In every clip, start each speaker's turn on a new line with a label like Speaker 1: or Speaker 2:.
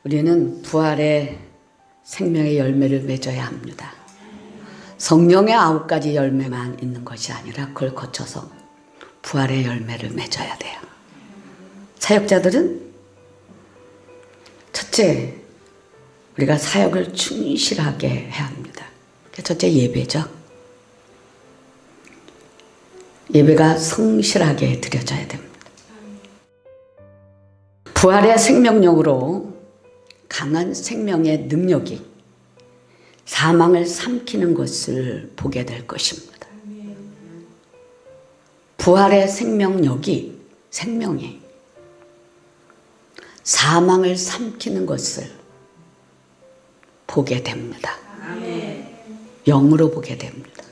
Speaker 1: 우리는 부활의 생명의 열매를 맺어야 합니다. 성령의 9가지 열매만 있는 것이 아니라 그걸 거쳐서 부활의 열매를 맺어야 돼요. 사역자들은 첫째, 우리가 사역을 충실하게 해야 합니다. 첫째 예배죠. 예배가 성실하게 드려져야 됩니다. 부활의 생명력으로 강한 생명의 능력이 사망을 삼키는 것을 보게 될 것입니다. 부활의 생명력이 생명이 사망을 삼키는 것을 보게 됩니다. 영으로 보게 됩니다.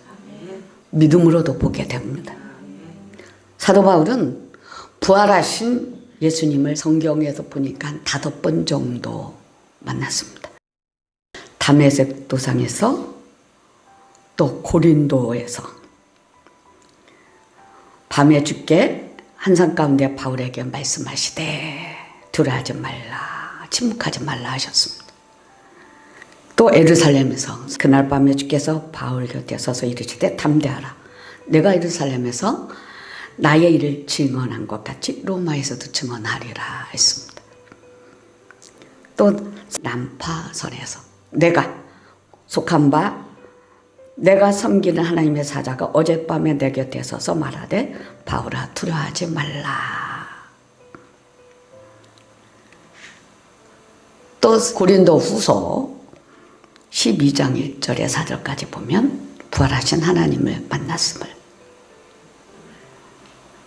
Speaker 1: 믿음으로도 보게 됩니다. 사도 바울은 부활하신 예수님을 성경에서 보니까 한 5번 정도 만났습니다. 다메섹 도상에서 또 고린도에서 밤에 주께 한산 가운데 바울에게 말씀하시되 두려워하지 말라, 침묵하지 말라 하셨습니다. 또 에루살렘에서 그날 밤에 주께서 바울 곁에 서서 이르시되 담대하라, 내가 에루살렘에서 나의 일을 증언한 것 같이 로마에서도 증언하리라 했습니다. 또 난파선에서 내가 속한 바 내가 섬기는 하나님의 사자가 어젯밤에 내 곁에 서서 말하되 바울아 두려워하지 말라. 또 고린도 후서 12장 1절의 4절까지 보면 부활하신 하나님을 만났음을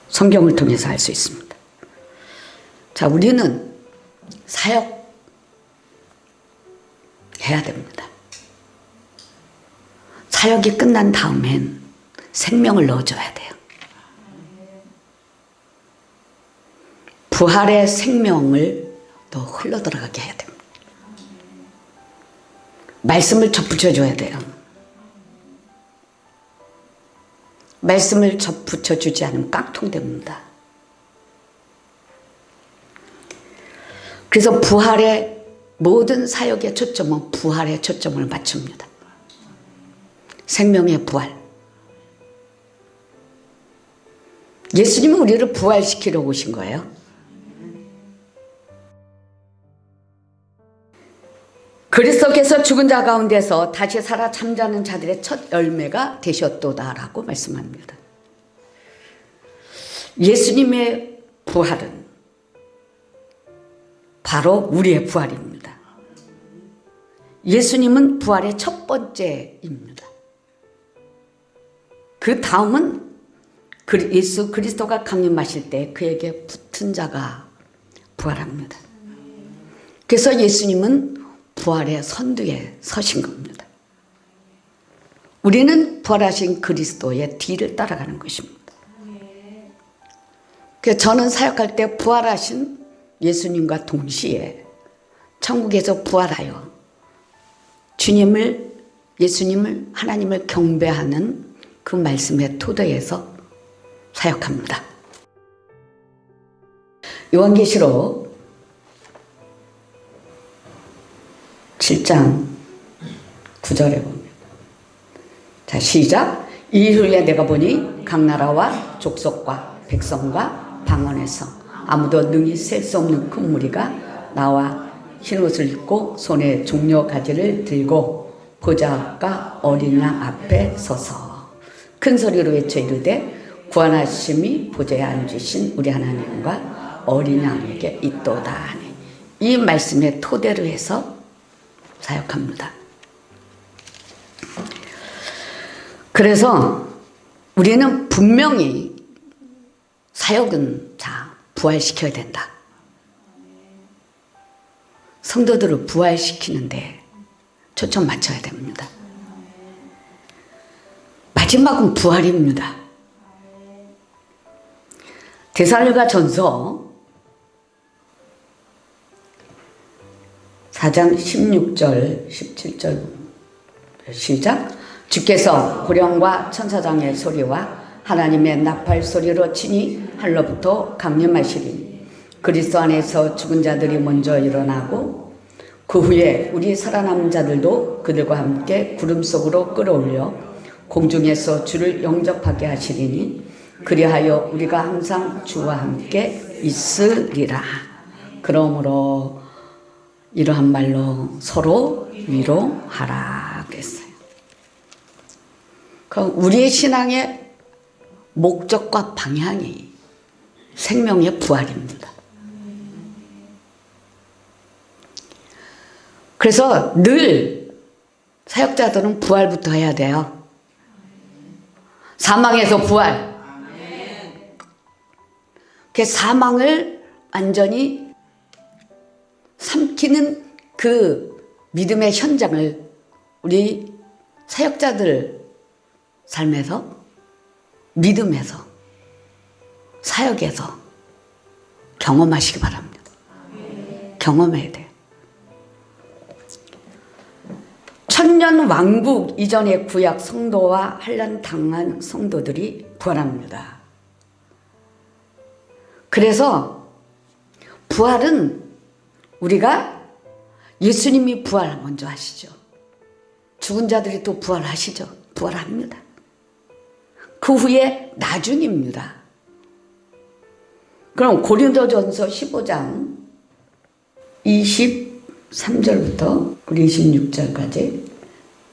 Speaker 1: 성경을 통해서 알 수 있습니다. 자, 우리는 사역 해야 됩니다. 사역이 끝난 다음엔 생명을 넣어줘야 돼요. 부활의 생명을 더 흘러들어가게 해야 됩니다. 말씀을 접붙여줘야 돼요. 말씀을 접붙여주지 않으면 깡통됩니다. 그래서 부활의 모든 사역의 초점은 부활에 초점을 맞춥니다. 생명의 부활. 예수님은 우리를 부활시키러 오신 거예요. 그리스도께서 죽은 자 가운데서 다시 살아 잠자는 자들의 첫 열매가 되셨도다라고 말씀합니다. 예수님의 부활은 바로 우리의 부활입니다. 예수님은 부활의 첫 번째입니다. 그 다음은 예수 그리스도가 강림하실 때 그에게 붙은 자가 부활합니다. 그래서 예수님은 부활의 선두에 서신 겁니다. 우리는 부활하신 그리스도의 뒤를 따라가는 것입니다. 그래서 저는 사역할 때 부활하신 예수님과 동시에 천국에서 부활하여 주님을, 예수님을, 하나님을 경배하는 그 말씀의 토대에서 사역합니다. 요한계시록 7장 9절에 보면, 자, 시작. 이후에 내가 보니 각 나라와 족속과 백성과 방언에서 아무도 능히 셀 수 없는 큰 무리가 나와 흰 옷을 입고 손에 종려 가지를 들고 보좌 앞과 어린 양 앞에 서서 큰 소리로 외쳐 이르되 구원하심이 보좌에 앉으신 우리 하나님과 어린 양에게 있도다 하니, 이 말씀의 토대로 해서 사역합니다. 그래서 우리는 분명히 사역은 부활시켜야 된다. 성도들을 부활시키는데 초점 맞춰야 됩니다. 마지막은 부활입니다. 데살로니가전서 4장 16절 17절 시작. 주께서 고령과 천사장의 소리와 하나님의 나팔 소리로 치니 하늘로부터 강림하시리니 그리스도 안에서 죽은 자들이 먼저 일어나고 그 후에 우리 살아남은 자들도 그들과 함께 구름 속으로 끌어올려 공중에서 주를 영접하게 하시리니 그리하여 우리가 항상 주와 함께 있으리라. 그러므로 이러한 말로 서로 위로하라 그랬어요. 그럼 우리의 신앙의 목적과 방향이 생명의 부활입니다. 그래서 늘 사역자들은 부활부터 해야 돼요. 사망에서 부활. 그 사망을 완전히 삼키는 그 믿음의 현장을 우리 사역자들 삶에서, 믿음에서, 사역에서 경험하시기 바랍니다. 경험해야 돼요. 천년 왕국 이전의 구약 성도와 환난 당한 성도들이 부활합니다. 그래서 부활은 우리가 예수님이 부활 먼저 하시죠. 죽은 자들이 또 부활하시죠. 부활합니다. 그 후에 나중입니다. 그럼 고린도전서 15장 23절부터 우리 26절까지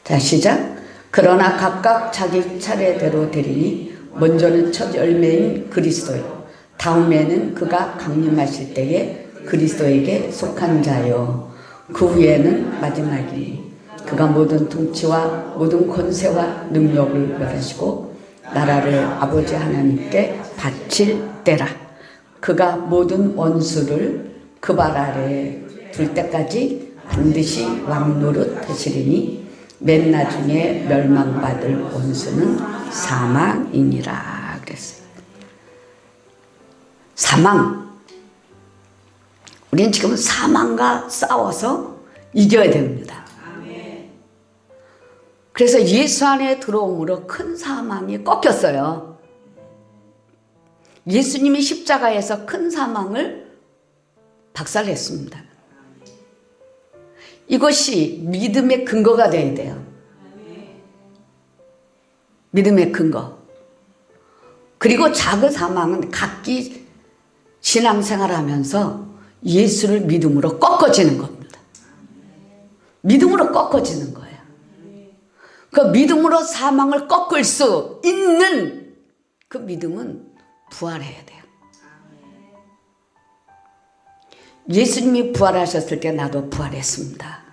Speaker 1: 자 시작. 그러나 각각 자기 차례대로 되리니 먼저는 첫 열매인 그리스도요 다음에는 그가 강림하실 때에 그리스도에게 속한 자요 그 후에는 마지막이니 그가 모든 통치와 모든 권세와 능력을 멸하시고 나라를 아버지 하나님께 바칠 때라. 그가 모든 원수를 그 발 아래에 둘 때까지 반드시 왕노릇 하시리니 맨 나중에 멸망받을 원수는 사망이니라 그랬어요. 사망. 우리는 지금 사망과 싸워서 이겨야 됩니다. 그래서 예수 안에 들어옴으로 큰 사망이 꺾였어요. 예수님이 십자가에서 큰 사망을 박살냈습니다. 이것이 믿음의 근거가 되어야 돼요. 믿음의 근거. 그리고 작은 사망은 각기 신앙생활하면서 예수를 믿음으로 꺾어지는 겁니다. 믿음으로 꺾어지는 거예요. 그 믿음으로 사망을 꺾을 수 있는 그 믿음은 부활해야 돼요. 예수님이 부활하셨을 때 나도 부활했습니다.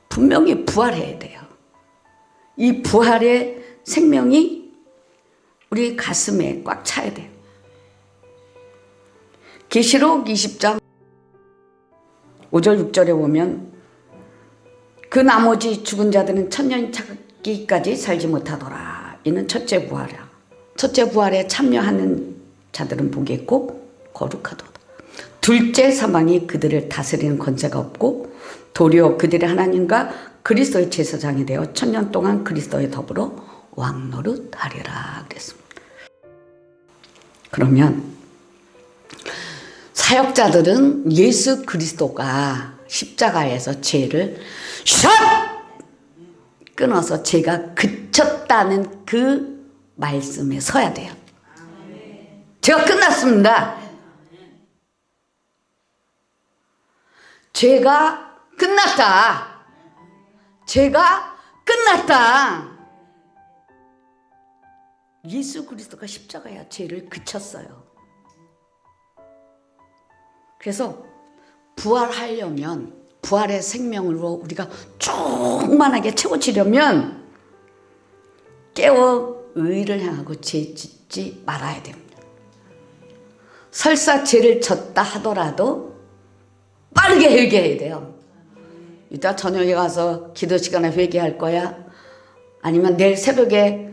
Speaker 1: 분명히 부활해야 돼요. 이 부활의 생명이 우리 가슴에 꽉 차야 돼요. 계시록 20장 5절 6절에 보면 그 나머지 죽은 자들은 천년 차기까지 살지 못하더라. 이는 첫째 부활이야. 첫째 부활에 참여하는 자들은 복이 있고 거룩하도다. 둘째 사망이 그들을 다스리는 권세가 없고 도리어 그들의 하나님과 그리스도의 제사장이 되어 천년 동안 그리스도에 더불어 왕노릇 하리라 그랬습니다. 그러면 사역자들은 예수 그리스도가 십자가에서 죄를 샥 끊어서 죄가 그쳤다는 그 말씀에 서야 돼요. 죄가 끝났습니다. 죄가 끝났다. 죄가 끝났다. 예수 그리스도가 십자가야 죄를 그쳤어요. 그래서 부활하려면 부활의 생명으로 우리가 충만하게 채워지려면 깨어 의를 향하고 죄 짓지 말아야 됩니다. 설사 죄를 졌다 하더라도 빠르게 회개해야 돼요. 이따 저녁에 가서 기도 시간에 회개할 거야? 아니면 내일 새벽에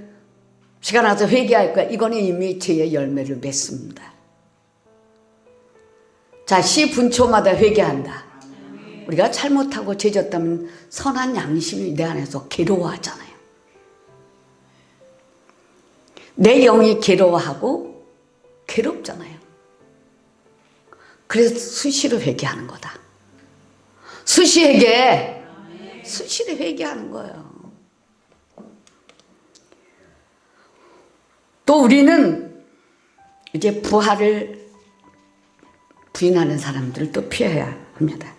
Speaker 1: 시간 와서 회개할 거야? 이거는 이미 죄의 열매를 맺습니다. 자, 시 분초마다 회개한다. 우리가 잘못하고 죄졌다면 선한 양심이 내 안에서 괴로워하잖아요. 내 영이 괴로워하고 괴롭잖아요. 그래서 수시로 회개하는 거다. 수시에 회개하는 거예요. 또 우리는 이제 부활을 부인하는 사람들을 또 피해야 합니다.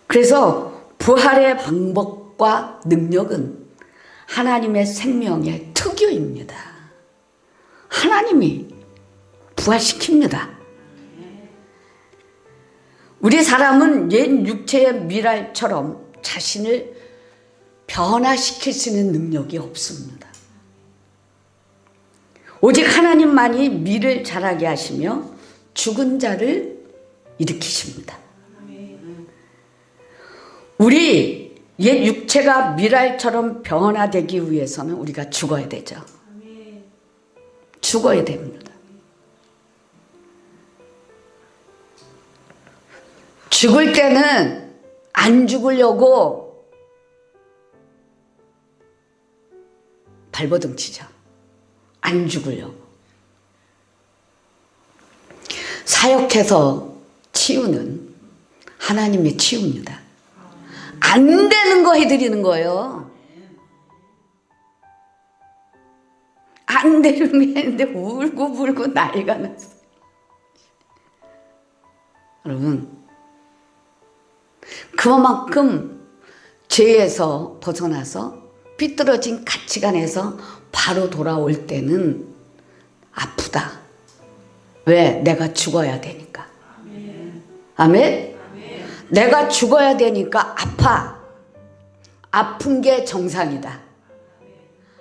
Speaker 1: 그래서 부활의 방법과 능력은 하나님의 생명의 특유입니다. 하나님이 부활시킵니다. 우리 사람은 옛 육체의 미랄처럼 자신을 변화시킬 수 있는 능력이 없습니다. 오직 하나님만이 미를 자라게 하시며 죽은 자를 일으키십니다. 우리 옛 육체가 미랄처럼 변화되기 위해서는 우리가 죽어야 되죠. 죽어야 됩니다. 죽을 때는 안 죽으려고 발버둥 치죠. 안 죽으려고. 사역해서 치유는 하나님이 치웁니다. 안 되는 거 해드리는 거예요. 안 되는 게 했는데 울고 난리가 났어요. 여러분, 그만큼 죄에서 벗어나서 삐뚤어진 가치관에서 바로 돌아올 때는 아프다. 왜? 내가 죽어야 되니까. 아멘? 내가 죽어야 되니까 아파. 아픈 게 정상이다.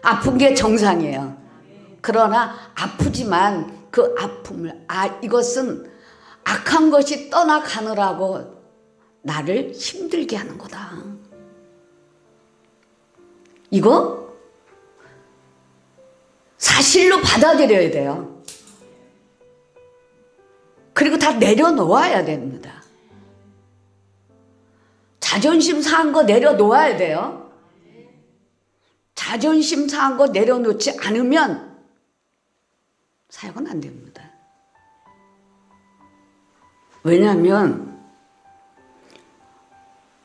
Speaker 1: 아픈 게 정상이에요. 그러나 아프지만 그 아픔을 이것은 악한 것이 떠나가느라고 나를 힘들게 하는 거다. 이거 사실로 받아들여야 돼요. 그리고 다 내려놓아야 됩니다. 자존심 상한 거 내려놓아야 돼요. 자존심 상한 거 내려놓지 않으면 사역은 안 됩니다. 왜냐하면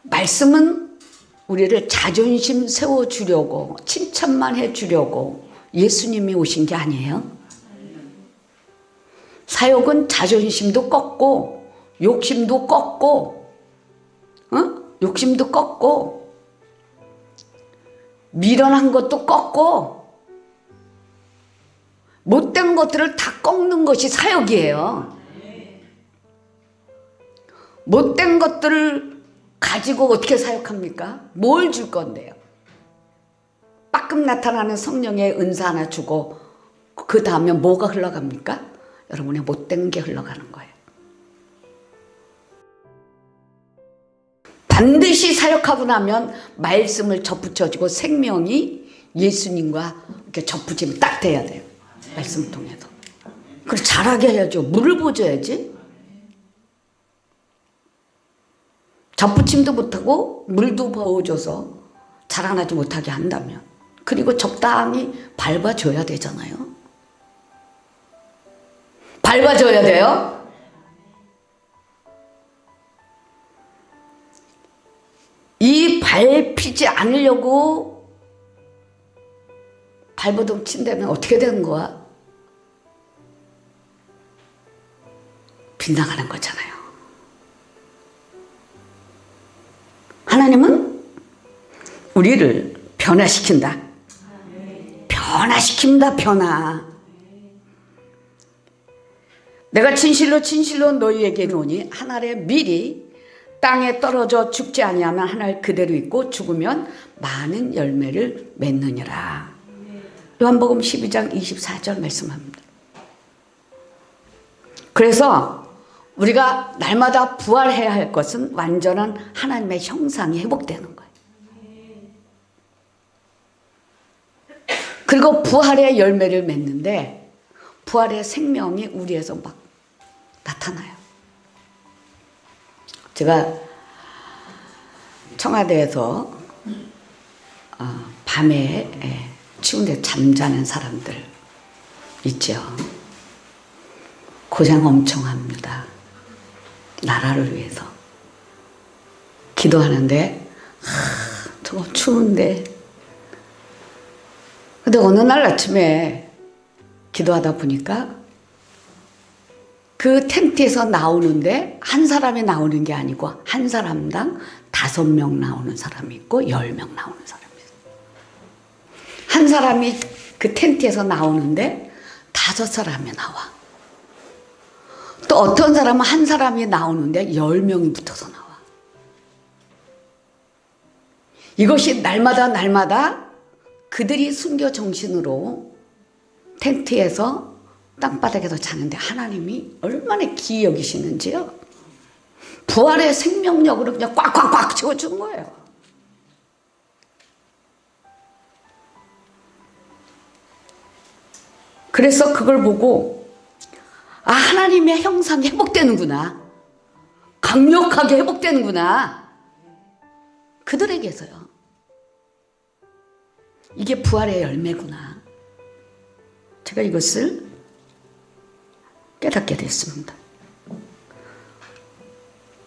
Speaker 1: 말씀은 우리를 자존심 세워주려고 칭찬만 해주려고 예수님이 오신 게 아니에요. 사역은 자존심도 꺾고 욕심도 꺾고 욕심도 꺾고 미련한 것도 꺾고 못된 것들을 다 꺾는 것이 사역이에요. 못된 것들을 가지고 어떻게 사역합니까? 뭘 줄 건데요? 빠끔 나타나는 성령의 은사 하나 주고 그 다음에 뭐가 흘러갑니까? 여러분의 못된 게 흘러가는 거예요. 반드시 사역하고 나면 말씀을 접붙여주고 생명이 예수님과 이렇게 접붙이면 딱 돼야 돼요. 말씀 통해서. 그걸 잘하게 해야죠. 물을 부어줘야지. 접붙임도 못하고 물도 부어줘서 자라나지 못하게 한다면, 그리고 적당히 밟아줘야 되잖아요. 밟아줘야 돼요. 이 밟히지 않으려고 발버둥 친다면 어떻게 되는 거야? 빗나가는 거잖아요. 하나님은 우리를 변화시킨다. 변화시킵니다. 변화. 내가 진실로 너희에게 이르노니 한 알의 밀이 땅에 떨어져 죽지 아니하면 한 알 그대로 있고 죽으면 많은 열매를 맺느니라. 요한복음 12장 24절 말씀합니다. 그래서 우리가 날마다 부활해야 할 것은 완전한 하나님의 형상이 회복되는 거예요. 그리고 부활의 열매를 맺는데 부활의 생명이 우리에서 막 나타나요. 제가 청와대에서 밤에 추운데 잠자는 사람들 있죠. 고생 엄청 합니다. 나라를 위해서. 기도하는데 좀 추운데, 근데 어느 날 아침에 기도하다 보니까 그 텐트에서 나오는데 한 사람이 나오는 게 아니고 한 사람당 5명 나오는 사람이 있고 10명 나오는 사람이 있어요. 한 사람이 그 텐트에서 나오는데 5사람이 나와. 또 어떤 사람은 한 사람이 나오는데 10명이 붙어서 나와. 이것이 날마다 그들이 순교 정신으로 텐트에서 땅바닥에서 자는데 하나님이 얼마나 기이 여기시는지요. 부활의 생명력으로 그냥 꽉꽉꽉 채워준 거예요. 그래서 그걸 보고 하나님의 형상이 회복되는구나. 강력하게 회복되는구나. 그들에게서요. 이게 부활의 열매구나. 제가 이것을 깨닫게 됐습니다.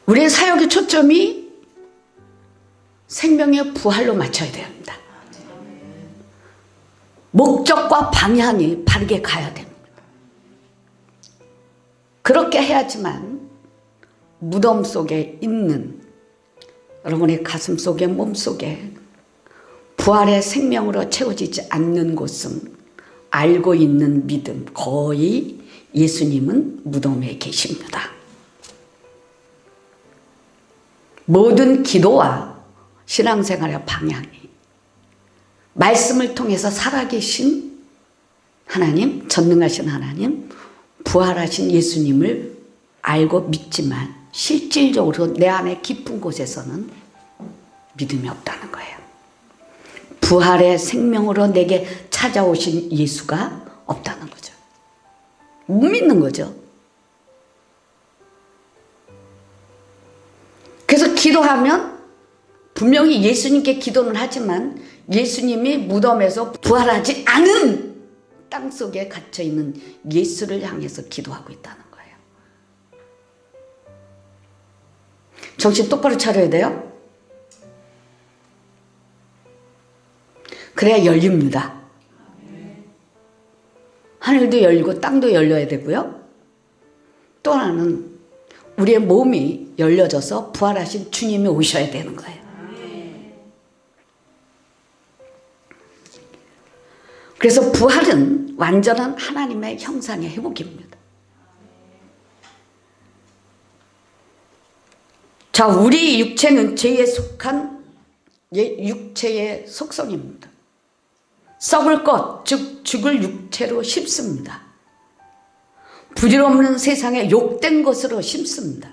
Speaker 1: 우리의 사역의 초점이 생명의 부활로 맞춰야 됩니다. 목적과 방향이 바르게 가야 됩니다. 그렇게 해야지만 무덤 속에 있는 여러분의 가슴 속에, 몸 속에 부활의 생명으로 채워지지 않는 곳은 알고 있는 믿음, 거의 예수님은 무덤에 계십니다. 모든 기도와 신앙생활의 방향이 말씀을 통해서 살아계신 하나님, 전능하신 하나님, 부활하신 예수님을 알고 믿지만 실질적으로 내 안에 깊은 곳에서는 믿음이 없다는 거예요. 부활의 생명으로 내게 찾아오신 예수가 없다는 거죠. 못 믿는 거죠. 그래서 기도하면 분명히 예수님께 기도는 하지만 예수님이 무덤에서 부활하지 않은 땅속에 갇혀있는 예수를 향해서 기도하고 있다는 거예요. 정신 똑바로 차려야 돼요. 그래야 열립니다. 하늘도 열리고 땅도 열려야 되고요. 또 하나는 우리의 몸이 열려져서 부활하신 주님이 오셔야 되는 거예요. 그래서 부활은 완전한 하나님의 형상의 회복입니다. 자, 우리 육체는 죄에 속한 육체의 속성입니다. 썩을 것, 즉 죽을 육체로 심습니다. 부질없는 세상에 욕된 것으로 심습니다.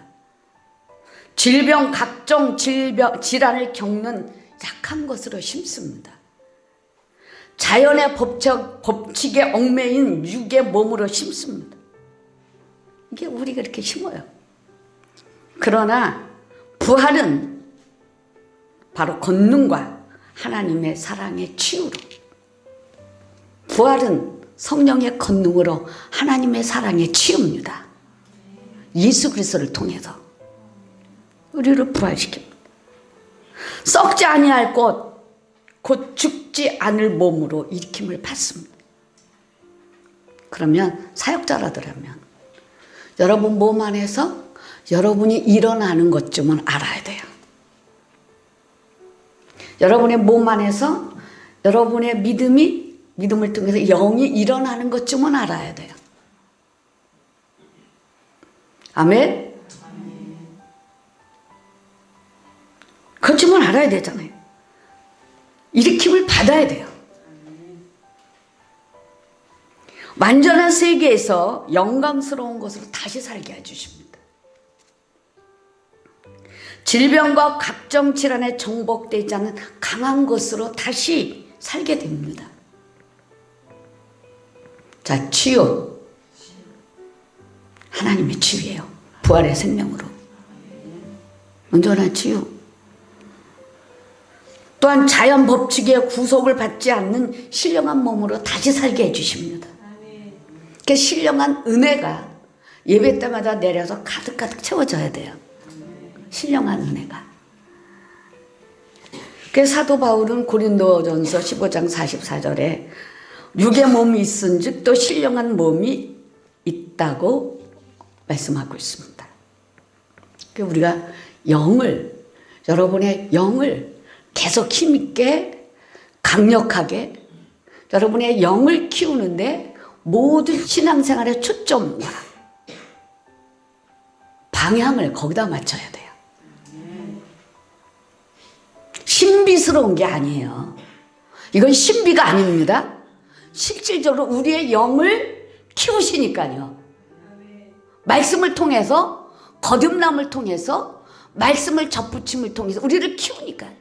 Speaker 1: 질병, 각종 질환을 겪는 약한 것으로 심습니다. 자연의 법칙에 얽매인 육의 몸으로 심습니다. 이게 우리가 이렇게 심어요. 그러나 부활은 바로 권능과 하나님의 사랑의 치유로, 부활은 성령의 권능으로 하나님의 사랑의 치유입니다. 예수 그리스도를 통해서 우리를 부활시킵니다. 썩지 아니할 것, 곧 죽지 않을 몸으로 일으킴을 받습니다. 그러면 사역자라더라면 여러분 몸 안에서 여러분이 일어나는 것쯤은 알아야 돼요. 여러분의 몸 안에서 여러분의 믿음을 통해서 영이 일어나는 것쯤은 알아야 돼요. 아멘? 그것쯤은 알아야 되잖아요. 일으킴을 받아야 돼요. 완전한 세계에서 영광스러운 것으로 다시 살게 해주십니다. 질병과 각종 질환에 정복되지 않은 강한 것으로 다시 살게 됩니다. 자, 치유. 하나님의 치유예요. 부활의 생명으로. 온전한 치유. 또한 자연 법칙의 구속을 받지 않는 신령한 몸으로 다시 살게 해주십니다. 그 신령한 은혜가 예배 때마다 내려서 가득가득 채워져야 돼요. 신령한 은혜가. 사도 바울은 고린도전서 15장 44절에 육의 몸이 있은즉 또 신령한 몸이 있다고 말씀하고 있습니다. 우리가 여러분의 영을 계속 힘있게 강력하게 여러분의 영을 키우는데 모든 신앙생활의 초점과 방향을 거기다 맞춰야 돼요. 신비스러운 게 아니에요. 이건 신비가 아닙니다. 실질적으로 우리의 영을 키우시니까요. 말씀을 통해서, 거듭남을 통해서, 말씀을 접붙임을 통해서 우리를 키우니까요.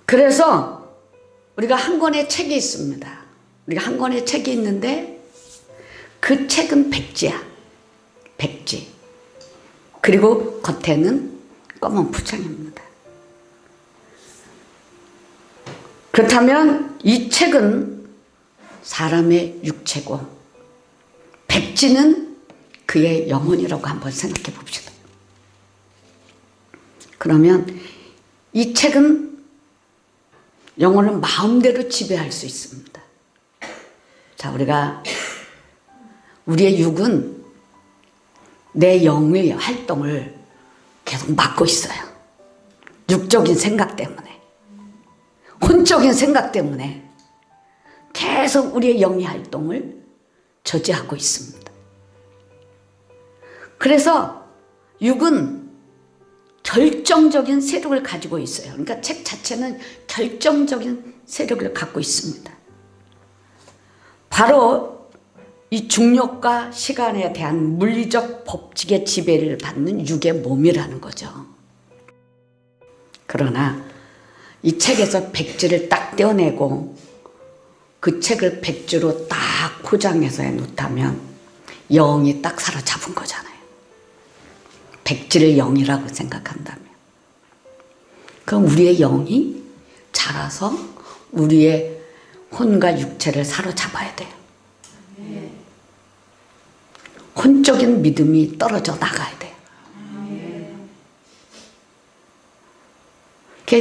Speaker 1: 그래서 우리가 한 권의 책이 있습니다. 우리가 한 권의 책이 있는데 그 책은 백지야. 백지. 그리고 겉에는 검은 포장입니다. 그렇다면 이 책은 사람의 육체고 백지는 그의 영혼이라고 한번 생각해 봅시다. 그러면 이 책은 영혼을 마음대로 지배할 수 있습니다. 자, 우리의 육은 내 영의 활동을 계속 막고 있어요. 육적인 생각 때문에, 혼적인 생각 때문에 계속 우리의 영의 활동을 저지하고 있습니다. 그래서 육은 결정적인 세력을 가지고 있어요. 그러니까 책 자체는 결정적인 세력을 갖고 있습니다. 바로 이 중력과 시간에 대한 물리적 법칙의 지배를 받는 육의 몸이라는 거죠. 그러나 이 책에서 백지를 딱 떼어내고 그 책을 백지로 딱 포장해서 놓다면 영이 딱 사로잡은 거잖아요. 백지를 영이라고 생각한다면. 그럼 우리의 영이 자라서 우리의 혼과 육체를 사로잡아야 돼요. 혼적인 믿음이 떨어져 나가야 돼요.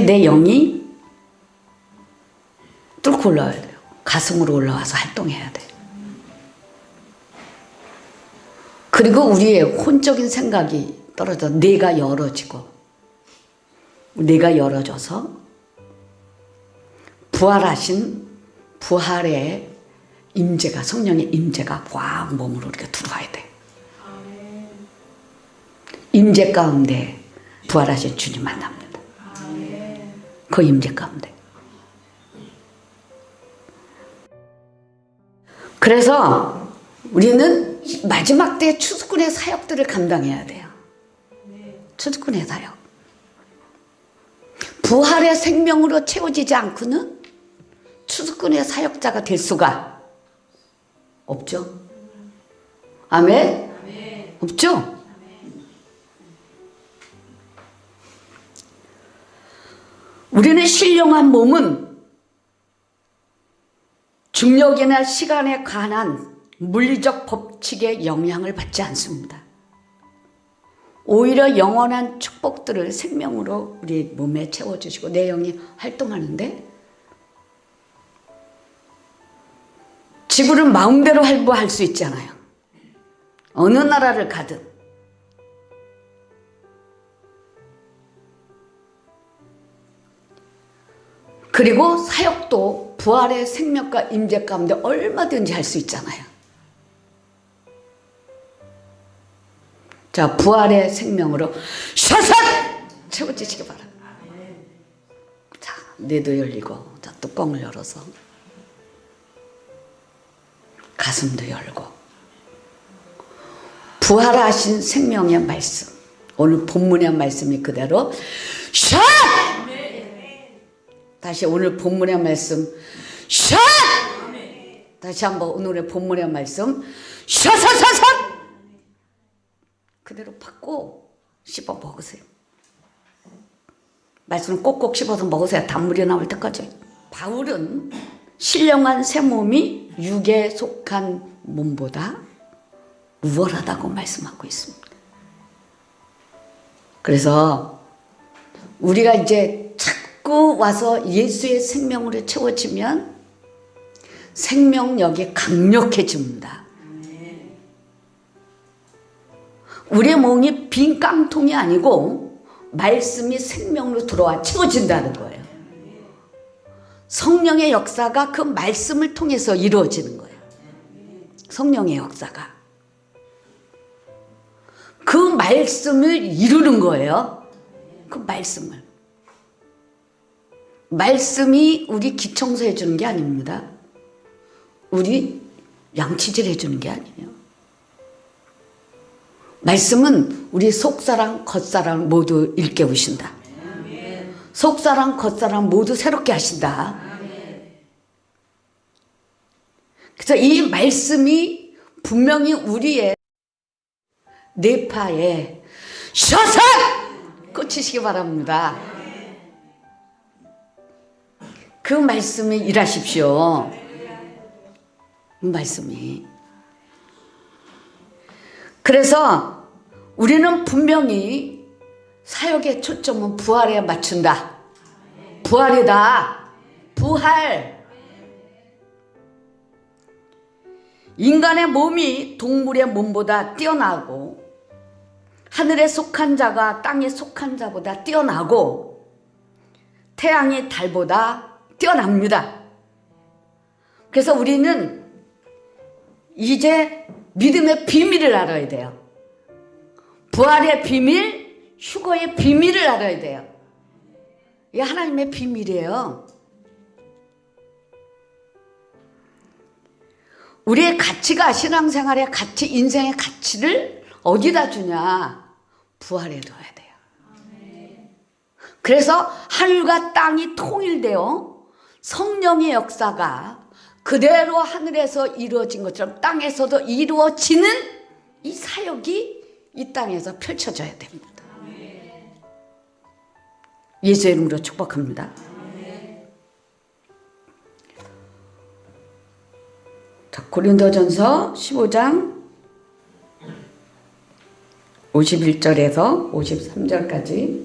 Speaker 1: 내 영이 뚫고 올라와야 돼요. 가슴으로 올라와서 활동해야 돼요. 그리고 우리의 혼적인 생각이 떨어져 뇌가 열어지고 뇌가 열어져서 부활의 임재가, 성령의 임재가 꽉 몸으로 이렇게 들어와야 돼. 임재 가운데 부활하신 주님 만납니다. 그 임재 가운데. 그래서 우리는 마지막 때 추수꾼의 사역들을 감당해야 돼요. 추수꾼의 사역. 부활의 생명으로 채워지지 않고는 추수꾼의 사역자가 될 수가 없죠. 아멘? 없죠? 우리는 신령한 몸은 중력이나 시간에 관한 물리적 법칙의 영향을 받지 않습니다. 오히려 영원한 축복들을 생명으로 우리 몸에 채워주시고 내 영이 활동하는데 지구를 마음대로 활보할 수 있잖아요. 어느 나라를 가든. 그리고 사역도 부활의 생명과 임재 가운데 얼마든지 할 수 있잖아요. 자, 부활의 생명으로 샤삭 채워지시기 바랍니다. 자, 뇌도 열리고, 자, 뚜껑을 열어서 가슴도 열고, 부활하신 생명의 말씀, 오늘 본문의 말씀이 그대로 샤! 다시 오늘 본문의 말씀 샤! 다시 한번 오늘의 본문의 말씀 샤사사사! 그대로 받고 씹어 먹으세요. 말씀을 꼭꼭 씹어서 먹으세요. 단물이 나올 때까지. 바울은 신령한 새 몸이 육에 속한 몸보다 우월하다고 말씀하고 있습니다. 그래서 우리가 이제 자꾸 와서 예수의 생명으로 채워지면 생명력이 강력해집니다. 우리의 몸이 빈 깡통이 아니고 말씀이 생명으로 들어와 채워진다는 거예요. 성령의 역사가 그 말씀을 통해서 이루어지는 거예요. 성령의 역사가. 그 말씀을 이루는 거예요. 그 말씀을. 말씀이 우리 기 청소해 주는 게 아닙니다. 우리 양치질 해주는 게 아니에요. 말씀은 우리 속사람 겉사람 모두 일깨우신다. 속사람 겉사람 모두 새롭게 하신다. 그래서 이 말씀이 분명히 우리의 뇌파에 샤삭 꽂히시기 바랍니다. 그 말씀이 일하십시오. 말씀이. 그래서 우리는 분명히 사역의 초점은 부활에 맞춘다. 부활이다. 부활. 인간의 몸이 동물의 몸보다 뛰어나고 하늘에 속한 자가 땅에 속한 자보다 뛰어나고 태양이 달보다 뛰어납니다. 그래서 우리는 이제 믿음의 비밀을 알아야 돼요. 부활의 비밀, 휴거의 비밀을 알아야 돼요. 이게 하나님의 비밀이에요. 우리의 가치가 신앙생활의 가치, 인생의 가치를 어디다 주냐? 부활에 둬야 돼요. 그래서 하늘과 땅이 통일되어 성령의 역사가 그대로 하늘에서 이루어진 것처럼 땅에서도 이루어지는 이 사역이 이 땅에서 펼쳐져야 됩니다. 예수의 이름으로 축복합니다. 자, 고린도전서 15장 51절에서 53절까지.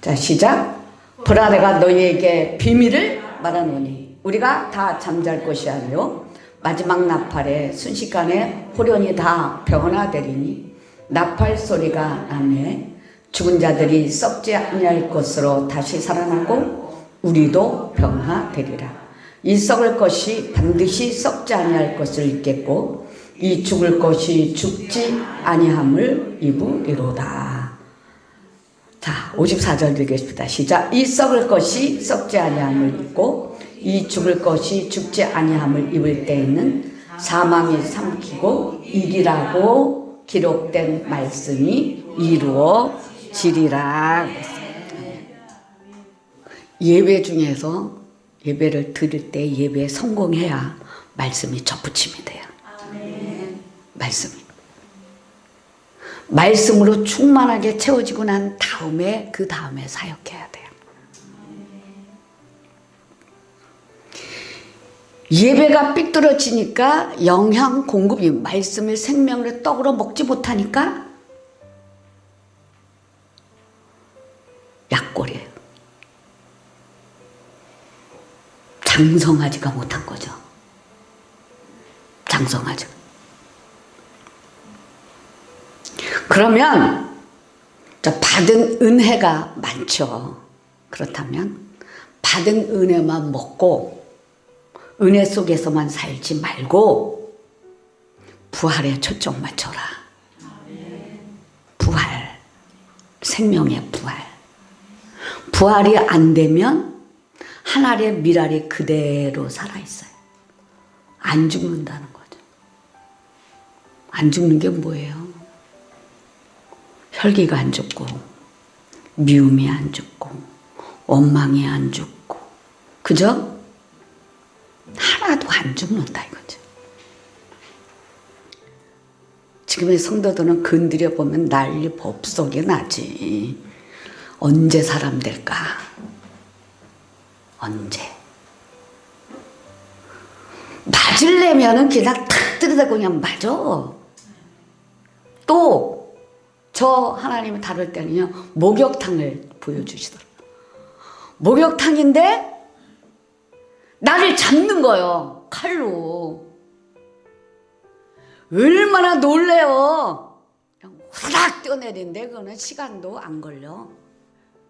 Speaker 1: 자, 시작. 보라, 내가 너희에게 비밀을 말하노니 우리가 다 잠잘 것이 아니요 마지막 나팔에 순식간에 호련이 다 변화되리니 나팔 소리가 나매 죽은 자들이 썩지 아니할 것으로 다시 살아나고 우리도 변화되리라. 이 썩을 것이 반드시 썩지 아니할 것을 입겠고 이 죽을 것이 죽지 아니함을 입으리로다. 자, 54절 읽겠습니다. 시작. 이 썩을 것이 썩지 아니함을 입고 이 죽을 것이 죽지 아니함을 입을 때에는 사망이 삼키고 이기라고 기록된 말씀이 이루어지리라. 예배 중에서 예배를 드릴 때 예배에 성공해야 말씀이 접붙임이 돼요. 말씀으로 충만하게 채워지고 난 다음에 그 다음에 사역해야 돼요. 예배가 삐뚤어지니까 영양 공급이 말씀을 생명으로 떡으로 먹지 못하니까 약골이에요. 장성하지가 못한 거죠. 장성하지. 그러면 받은 은혜가 많죠. 그렇다면 받은 은혜만 먹고 은혜 속에서만 살지 말고 부활에 초점 맞춰라. 부활, 생명의 부활. 부활이 안 되면 한 알의 밀알이 그대로 살아있어요. 안 죽는다는 거죠. 안 죽는 게 뭐예요? 혈기가 안 죽고 미움이 안 죽고 원망이 안 죽고, 그죠? 하나도 안 죽는다 이거죠. 지금의 성도들은 건드려 보면 난리 법석이 나지. 언제 사람 될까? 언제? 맞으려면은 그냥 탁 들여다고 그냥 맞아. 또 저 하나님을 다룰 때는요, 목욕탕을 보여주시더라고요. 목욕탕인데 나를 잡는 거예요, 칼로. 얼마나 놀래요. 그냥 후닥 뛰어내리는데 그거는 시간도 안 걸려.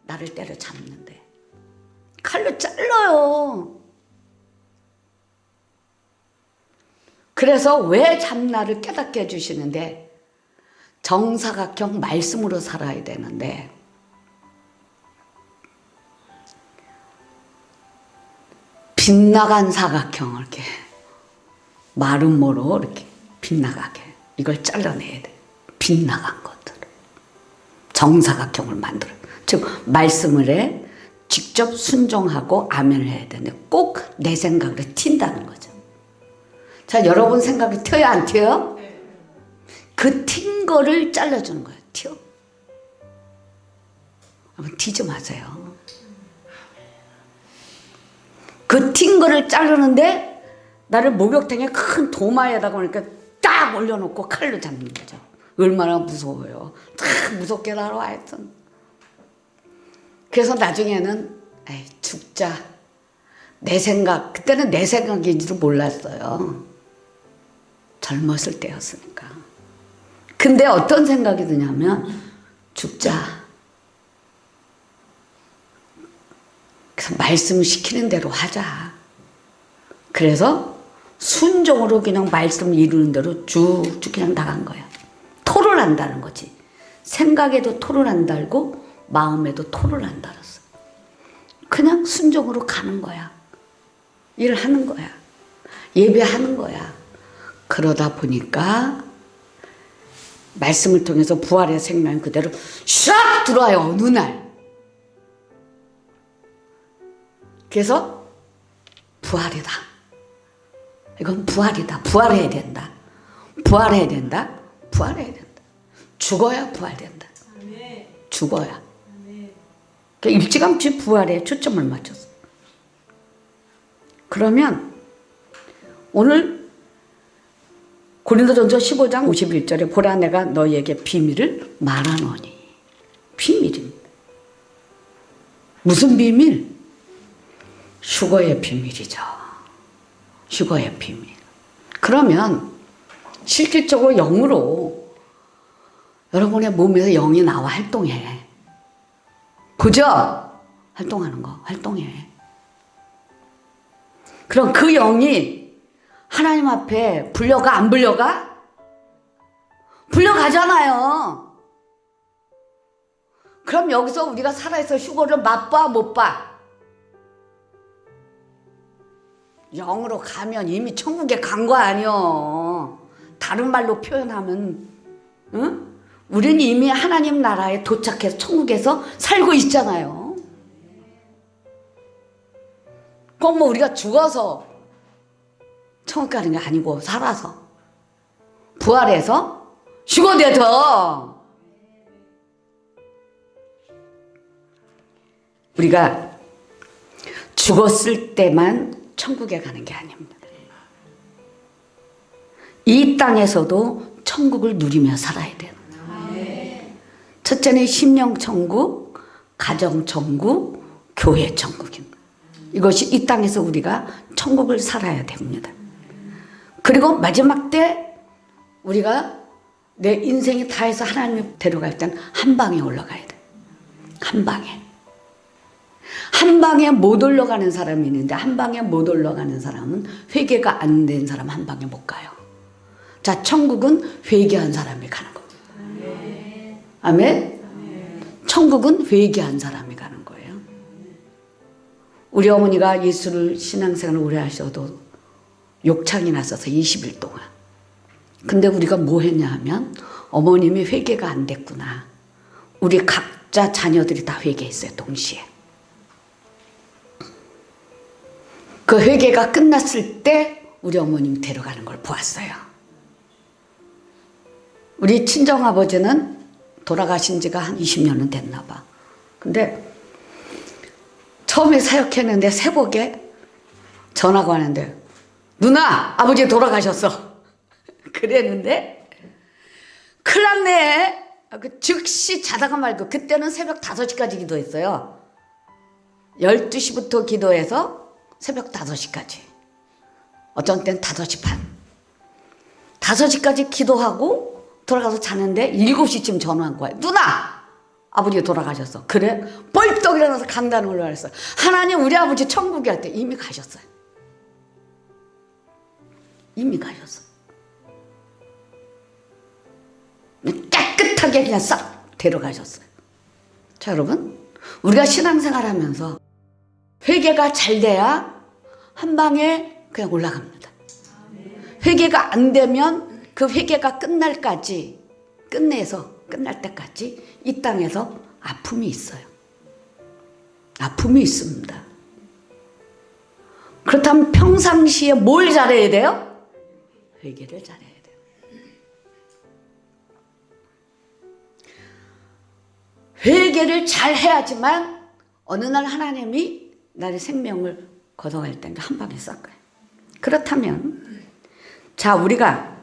Speaker 1: 나를 때려잡는데 칼로 잘라요. 그래서 왜 잡나를 깨닫게 해주시는데, 정사각형 말씀으로 살아야 되는데 빗나간 사각형을 이렇게 마름모로 이렇게 빗나가게, 이걸 잘라내야 돼. 빗나간 것들을 정사각형을 만들어. 즉 말씀을 해 직접 순종하고 아멘을 해야 되는데 꼭 내 생각으로 튄다는 거죠. 자, 여러분 생각이 튀어요, 안 튀어요? 그 튄 거를 잘라주는 거예요. 튀어. 튀지 마세요. 그 튄 거를 자르는데 나를 목욕탕에 큰 도마에다가 그러니까 딱 올려놓고 칼로 잡는 거죠. 얼마나 무서워요. 딱 무섭게 나와 하여튼. 그래서 나중에는 에이, 죽자. 내 생각, 그때는 내 생각인지도 몰랐어요. 젊었을 때였으니까. 근데 어떤 생각이 드냐면 죽자. 그래서 말씀 시키는 대로 하자. 그래서 순종으로 그냥 말씀 이루는 대로 쭉쭉 그냥 나간 거야. 토를 한다는 거지. 생각에도 토를 안 달고 마음에도 토를 안 달았어. 그냥 순종으로 가는 거야. 일을 하는 거야. 예배하는 거야. 그러다 보니까 말씀을 통해서 부활의 생명 그대로 샥 들어와요, 어느 날. 그래서 부활이다. 이건 부활이다. 부활해야 된다. 부활해야 된다. 부활해야 된다. 죽어야 부활된다. 죽어야. 그러니까 일찌감치 부활에 초점을 맞췄어. 그러면 오늘 고린도전서 15장 51절에 보라 내가 너희에게 비밀을 말하노니. 비밀입니다. 무슨 비밀? 휴거의 비밀이죠. 휴거의 비밀. 그러면 실질적으로 영으로 여러분의 몸에서 영이 나와 활동해. 그죠? 활동하는 거, 활동해. 그럼 그 영이 하나님 앞에 불려가, 안 불려가? 불려가잖아요. 그럼 여기서 우리가 살아있어 휴거를 맛봐, 못 봐? 영으로 가면 이미 천국에 간 거 아니요. 다른 말로 표현하면, 응? 우리는 이미 하나님 나라에 도착해서 천국에서 살고 있잖아요. 그럼 뭐 우리가 죽어서 천국 가는 게 아니고 살아서 부활해서 휴거돼서 우리가 죽었을 때만 천국에 가는 게 아닙니다. 이 땅에서도 천국을 누리며 살아야 돼요. 첫째는 심령천국, 가정천국, 교회천국입니다. 이것이 이 땅에서 우리가 천국을 살아야 됩니다. 그리고 마지막 때 우리가 내 인생이 다 해서 하나님이 데려갈 때는 한 방에 올라가야 돼. 한 방에. 한 방에 못 올라가는 사람이 있는데 한 방에 못 올라가는 사람은 회개가 안 된 사람 한 방에 못 가요. 자, 천국은 회개한 사람이 가는 겁니다. 아멘? 천국은 회개한 사람이 가는 거예요. 우리 어머니가 예수를 신앙생활을 오래 하셔도 욕창이 났어서 20일 동안. 근데 우리가 뭐 했냐 하면 어머님이 회개가 안 됐구나. 우리 각자 자녀들이 다 회개했어요, 동시에. 그 회개가 끝났을 때 우리 어머님 데려가는 걸 보았어요. 우리 친정아버지는 돌아가신 지가 한 20년은 됐나 봐. 근데 처음에 사역했는데 새벽에 전화가 왔는데 누나, 아버지 돌아가셨어. 그랬는데 큰일 났네. 즉시 자다가 말고, 그때는 새벽 5시까지 기도했어요. 12시부터 기도해서 새벽 5시까지. 어떤 때는 5시 반. 5시까지 기도하고 돌아가서 자는데 7시쯤 전화한 거예요. 누나! 아버지가 돌아가셨어. 그래? 벌떡 일어나서 강단을 올라갔어요. 하나님, 우리 아버지 천국에 할 때 이미 가셨어요. 이미 가셨어. 깨끗하게 그냥 싹 데려가셨어요. 자, 여러분, 우리가 신앙생활 하면서 회개가 잘 돼야 한 방에 그냥 올라갑니다. 회개가 안 되면 그 회개가 끝날 때까지 이 땅에서 아픔이 있어요. 아픔이 있습니다. 그렇다면 평상시에 뭘 잘해야 돼요? 회개를 잘해야 돼요. 회개를 잘 해야지만 어느 날 하나님이 나의 생명을 걷어갈 때인가 한 방에 싹 가요. 그렇다면 자, 우리가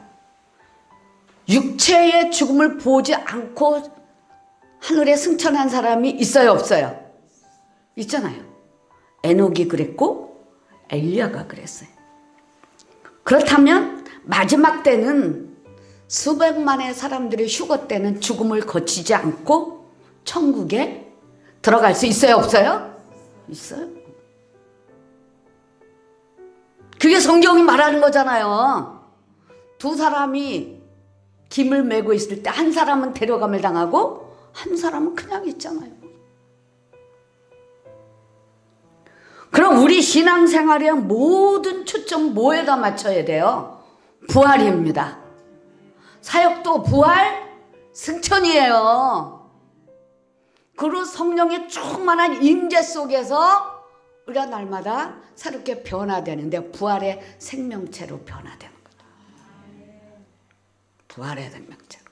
Speaker 1: 육체의 죽음을 보지 않고 하늘에 승천한 사람이 있어요, 없어요? 있잖아요. 에녹이 그랬고 엘리야가 그랬어요. 그렇다면 마지막 때는 수백만의 사람들의 휴거 때는 죽음을 거치지 않고 천국에 들어갈 수 있어요, 없어요? 있어요. 그게 성경이 말하는 거잖아요. 두 사람이 김을 메고 있을 때 한 사람은 데려감을 당하고 한 사람은 그냥 있잖아요. 그럼 우리 신앙생활의 모든 초점 뭐에다 맞춰야 돼요? 부활입니다. 사역도 부활, 승천이에요. 그리고 성령의 충만한 임재 속에서 우리가 날마다 새롭게 변화되는데 부활의 생명체로 변화되는 거예요. 부활의 생명체로.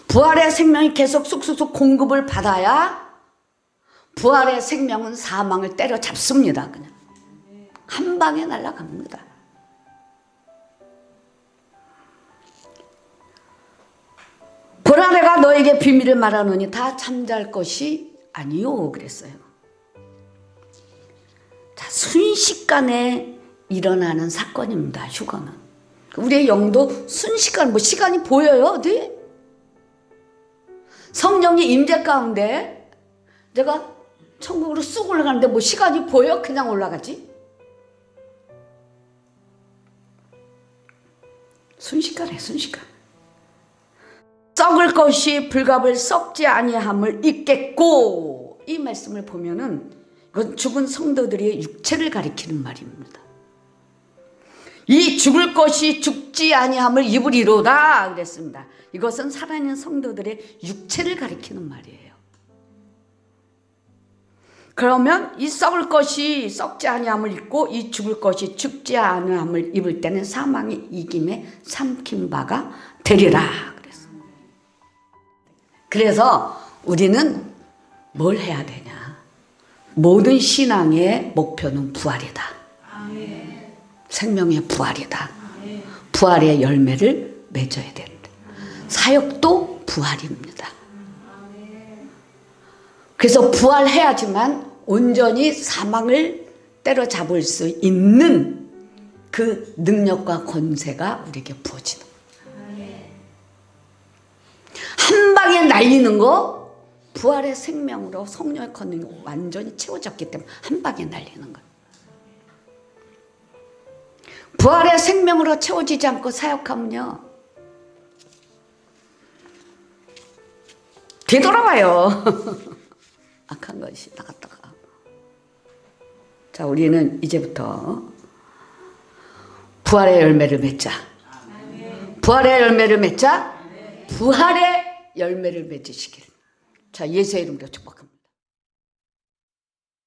Speaker 1: 부활의 생명이 계속 쑥쑥 공급을 받아야 부활의 생명은 사망을 때려잡습니다. 그냥 한 방에 날아갑니다. 보라, 내가 너에게 비밀을 말하노니 다 잠잘 것이 아니요 그랬어요. 자, 순식간에 일어나는 사건입니다. 휴거는. 우리의 영도 순식간, 시간이 보여요 어디? 성령의 임재 가운데 내가 천국으로 쑥 올라가는데 시간이 보여? 그냥 올라가지? 순식간에 순식간. 썩을 것이 불갑을 썩지 아니함을 잊겠고, 이 말씀을 보면은 이건 죽은 성도들의 육체를 가리키는 말입니다. 이 죽을 것이 죽지 아니함을 입으리로다 그랬습니다. 이것은 살아있는 성도들의 육체를 가리키는 말이에요. 그러면 이 썩을 것이 썩지 아니함을 입고 이 죽을 것이 죽지 아니함을 입을 때는 사망의 이김에 삼킨 바가 되리라 그랬습니다. 그래서 우리는 뭘 해야 되냐? 모든 신앙의 목표는 부활이다. 생명의 부활이다. 부활의 열매를 맺어야 된다. 사역도 부활입니다. 그래서 부활해야지만 온전히 사망을 때려잡을 수 있는 그 능력과 권세가 우리에게 부어지는 거예요. 한 방에 날리는 거, 부활의 생명으로 성령의 권능이 완전히 채워졌기 때문에 한 방에 날리는 거예요. 부활의 생명으로 채워지지 않고 사역하면요, 되돌아와요. 악한 것이 나갔다가. 자, 우리는 이제부터 부활의 열매를 맺자. 부활의 열매를 맺자. 부활의 열매를 맺으시길. 자, 예수의 이름으로 축복합니다.